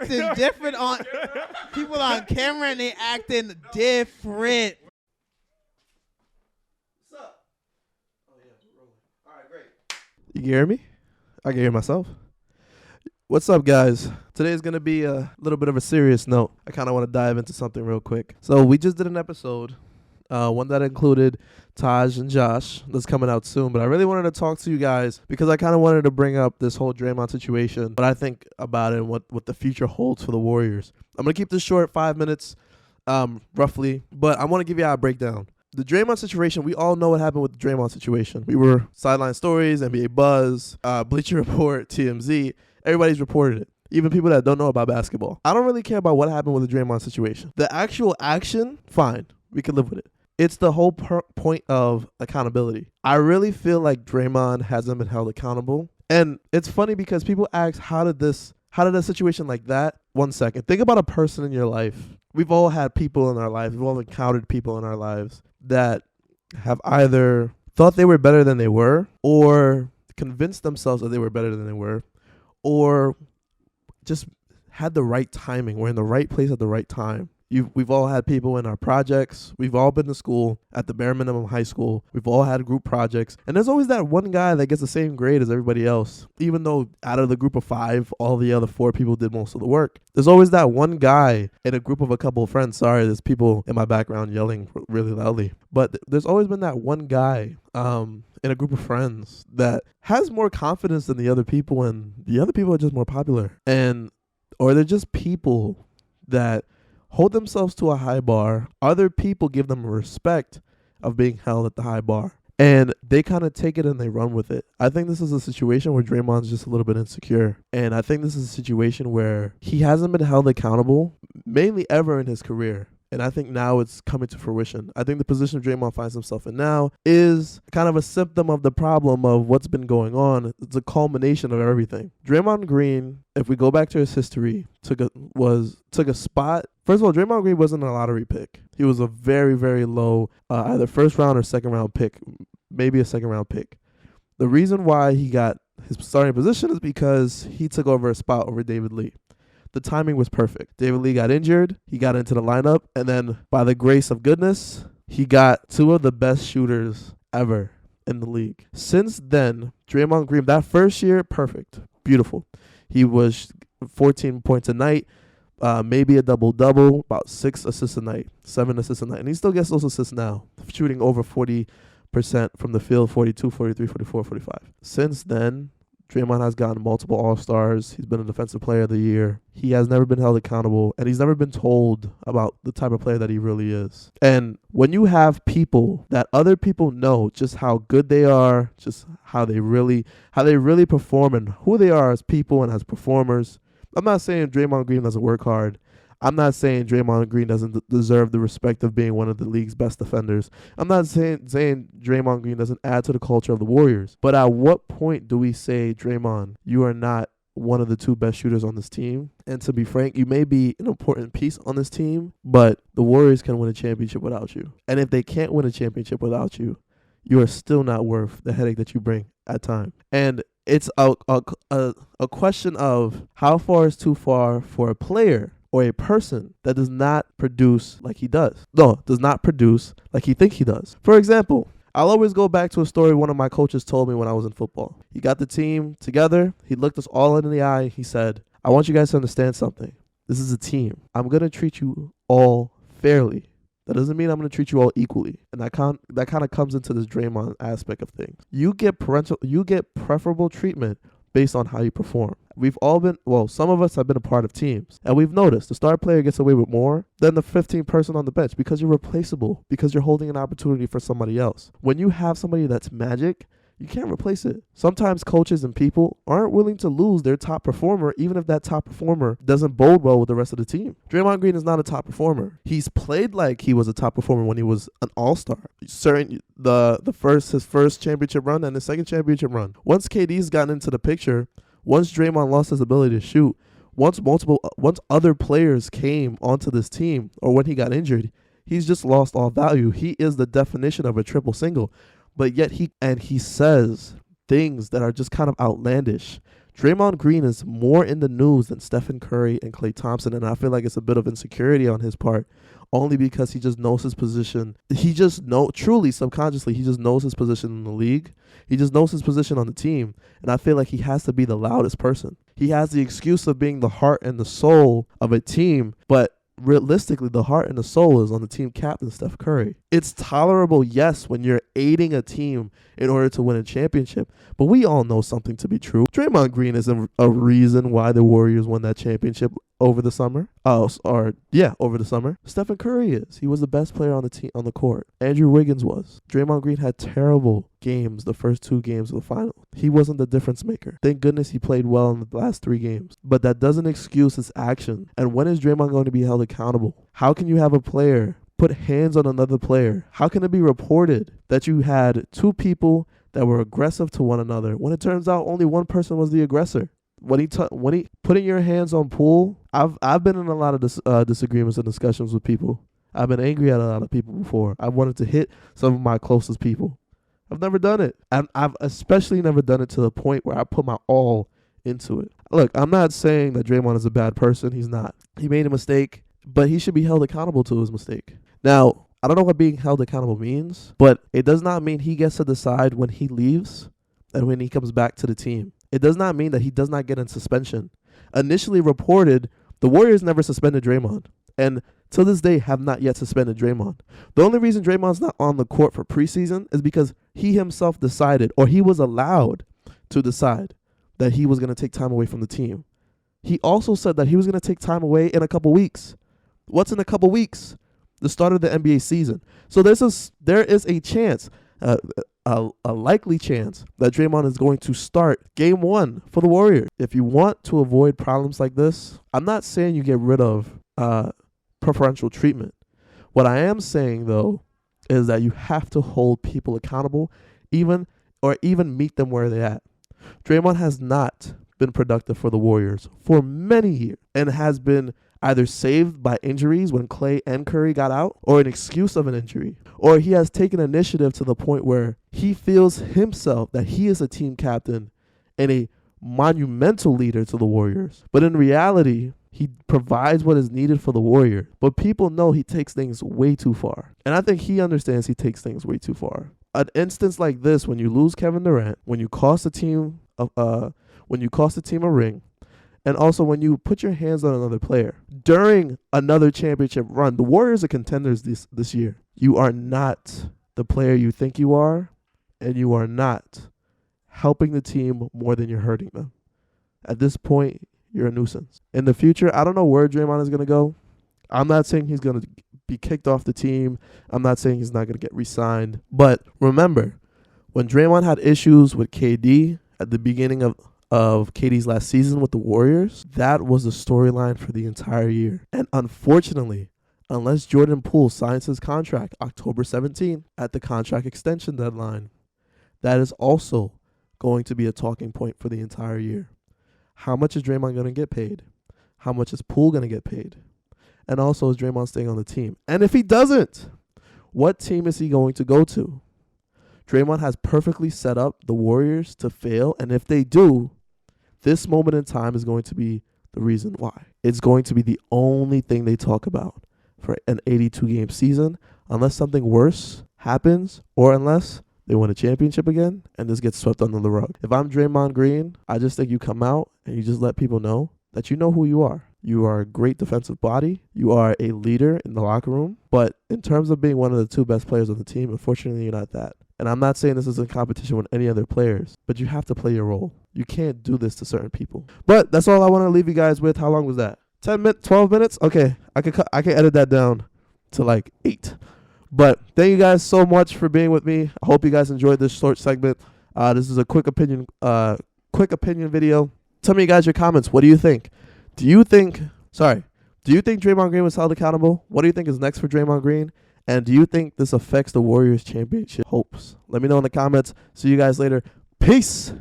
acting different on people on camera, and they acting different. What's up? Oh yeah, we're rolling. All right, great. You can hear me? I can hear myself. What's up, guys? Today is going to be a little bit of a serious note. I kind of want to dive into something real quick. So we just did an episode, one that included Taj and Josh. That's coming out soon. But I really wanted to talk to you guys because I kind of wanted to bring up this whole Draymond situation, what I think about it and what the future holds for the Warriors. I'm going to keep this short, 5 minutes, roughly. But I want to give you a breakdown. The Draymond situation, we all know what happened with the Draymond situation. We were sideline stories, NBA Buzz, Bleacher Report, TMZ. Everybody's reported it. Even people that don't know about basketball. I don't really care about what happened with the Draymond situation. The actual action, fine. We can live with it. It's the whole point of accountability. I really feel like Draymond hasn't been held accountable. And it's funny because people ask, how did a situation like that? 1 second. Think about a person in your life. We've all had people in our lives. We've all encountered people in our lives that have either thought they were better than they were or convinced themselves that they were better than they were, or just had the right timing. We're in the right place at the right time. We've all had people in our projects. We've all been to school at the bare minimum high school. We've all had group projects. And there's always that one guy that gets the same grade as everybody else. Even though out of the group of 5, all the other 4 people did most of the work. There's always that one guy in a group of a couple of friends. Sorry, there's people in my background yelling really loudly. But there's always been that one guy in a group of friends that has more confidence than the other people, and the other people are just more popular. Or they're just people that hold themselves to a high bar. Other people give them respect of being held at the high bar. And they kind of take it and they run with it. I think this is a situation where Draymond's just a little bit insecure. And I think this is a situation where he hasn't been held accountable, mainly ever in his career. And I think now it's coming to fruition. I think the position Draymond finds himself in now is kind of a symptom of the problem of what's been going on. It's a culmination of everything. Draymond Green, if we go back to his history, took a spot. First of all, Draymond Green wasn't a lottery pick. He was a very, very low, either first round or second round pick, maybe a second round pick. The reason why he got his starting position is because he took over a spot over David Lee. The timing was perfect. David Lee got injured. He got into the lineup. And then by the grace of goodness, he got 2 of the best shooters ever in the league. Since then, Draymond Green, that first year, perfect. Beautiful. He was 14 points a night, maybe a double-double, about 6 assists a night, 7 assists a night. And he still gets those assists now, shooting over 40% from the field, 42, 43, 44, 45. Since then, Draymond has gotten multiple All-Stars. He's been a Defensive Player of the Year. He has never been held accountable, and he's never been told about the type of player that he really is. And when you have people that other people know just how good they are, just how they really perform and who they are as people and as performers. I'm not saying Draymond Green doesn't work hard. I'm not saying Draymond Green doesn't deserve the respect of being one of the league's best defenders. I'm not saying Draymond Green doesn't add to the culture of the Warriors. But at what point do we say, Draymond, you are not one of the 2 best shooters on this team? And to be frank, you may be an important piece on this team, but the Warriors can win a championship without you. And if they can't win a championship without you, you are still not worth the headache that you bring at times. And it's a question of how far is too far for a player or a person that does not produce like he does. No, does not produce like he thinks he does. For example, I'll always go back to a story one of my coaches told me when I was in football. He got the team together. He looked us all in the eye. He said, I want you guys to understand something. This is a team. I'm going to treat you all fairly. That doesn't mean I'm going to treat you all equally. And that kind of comes into this Draymond aspect of things. You get preferable treatment based on how you perform. Some of us have been a part of teams, and we've noticed the star player gets away with more than the 15th person on the bench because you're replaceable, because you're holding an opportunity for somebody else. When you have somebody that's magic, you can't replace it. Sometimes coaches and people aren't willing to lose their top performer, even if that top performer doesn't bode well with the rest of the team. Draymond Green is not a top performer. He's played like he was a top performer when he was an all-star. His first championship run and his second championship run. Once KD's gotten into the picture, once Draymond lost his ability to shoot, once other players came onto this team, or when he got injured, he's just lost all value. He is the definition of a triple single. But yet he says things that are just kind of outlandish. Draymond Green is more in the news than Stephen Curry and Klay Thompson, and I feel like it's a bit of insecurity on his part, only because he just knows his position. He just truly, subconsciously, he just knows his position in the league. He just knows his position on the team, and I feel like he has to be the loudest person. He has the excuse of being the heart and the soul of a team, but realistically, the heart and the soul is on the team captain, Steph Curry. It's tolerable, yes, when you're aiding a team in order to win a championship, but we all know something to be true. Draymond Green isn't a reason why the Warriors won that championship over the summer. Over the summer. Stephen Curry is. He was the best player on the team, on the court. Andrew Wiggins was. Draymond Green had terrible games the first 2 games of the final. He wasn't the difference maker. Thank goodness he played well in the last 3 games. But that doesn't excuse his action. And when is Draymond going to be held accountable? How can you have a player put hands on another player? How can it be reported that you had 2 people that were aggressive to one another when it turns out only one person was the aggressor? When he putting your hands on Poole, I've been in a lot of disagreements and discussions with people. I've been angry at a lot of people before. I wanted to hit some of my closest people. I've never done it. And I've especially never done it to the point where I put my all into it. Look, I'm not saying that Draymond is a bad person. He's not. He made a mistake, but he should be held accountable to his mistake. Now, I don't know what being held accountable means, but it does not mean he gets to decide when he leaves and when he comes back to the team. It does not mean that he does not get in suspension. Initially reported, the Warriors never suspended Draymond, and to this day have not yet suspended Draymond. The only reason Draymond's not on the court for preseason is because he himself decided, or he was allowed to decide, that he was going to take time away from the team. He also said that he was going to take time away in a couple weeks. What's in a couple weeks? The start of the NBA season. So there is a chance, a likely chance, that Draymond is going to start game 1 for the Warriors. If you want to avoid problems like this, I'm not saying you get rid of preferential treatment. What I am saying, though, is that you have to hold people accountable, even meet them where they're at. Draymond has not been productive for the Warriors for many years and has been either saved by injuries when Klay and Curry got out, or an excuse of an injury, or he has taken initiative to the point where he feels himself that he is a team captain and a monumental leader to the Warriors. But in reality, he provides what is needed for the Warriors. But people know he takes things way too far. And I think he understands he takes things way too far. An instance like this, when you lose Kevin Durant, when you cost a team a ring, and also when you put your hands on another player during another championship run, the Warriors are contenders this year. You are not the player you think you are, and you are not helping the team more than you're hurting them. At this point, you're a nuisance. In the future, I don't know where Draymond is going to go. I'm not saying he's going to be kicked off the team. I'm not saying he's not going to get re-signed. But remember, when Draymond had issues with KD at the beginning of KD's last season with the Warriors, that was the storyline for the entire year. And unfortunately, unless Jordan Poole signs his contract October 17th at the contract extension deadline, that is also going to be a talking point for the entire year. How much is Draymond going to get paid? How much is Poole going to get paid? And also, is Draymond staying on the team? And if he doesn't, what team is he going to go to? Draymond has perfectly set up the Warriors to fail, and if they do, this moment in time is going to be the reason why. It's going to be the only thing they talk about for an 82-game season, unless something worse happens, or unless they win a championship again and this gets swept under the rug. If I'm Draymond Green, I just think you come out and you just let people know that you know who you are. You are a great defensive body. You are a leader in the locker room. But in terms of being one of the 2 best players on the team, unfortunately, you're not that. And I'm not saying this is in competition with any other players, but you have to play your role. You can't do this to certain people. But that's all I want to leave you guys with. How long was that? 10 minutes, 12 minutes? Okay, I can edit that down to like 8. But thank you guys so much for being with me. I hope you guys enjoyed this short segment. This is a quick opinion video. Tell me, guys, your comments. What do you think? Do you think Draymond Green was held accountable? What do you think is next for Draymond Green? And do you think this affects the Warriors championship hopes? Let me know in the comments. See you guys later. Peace.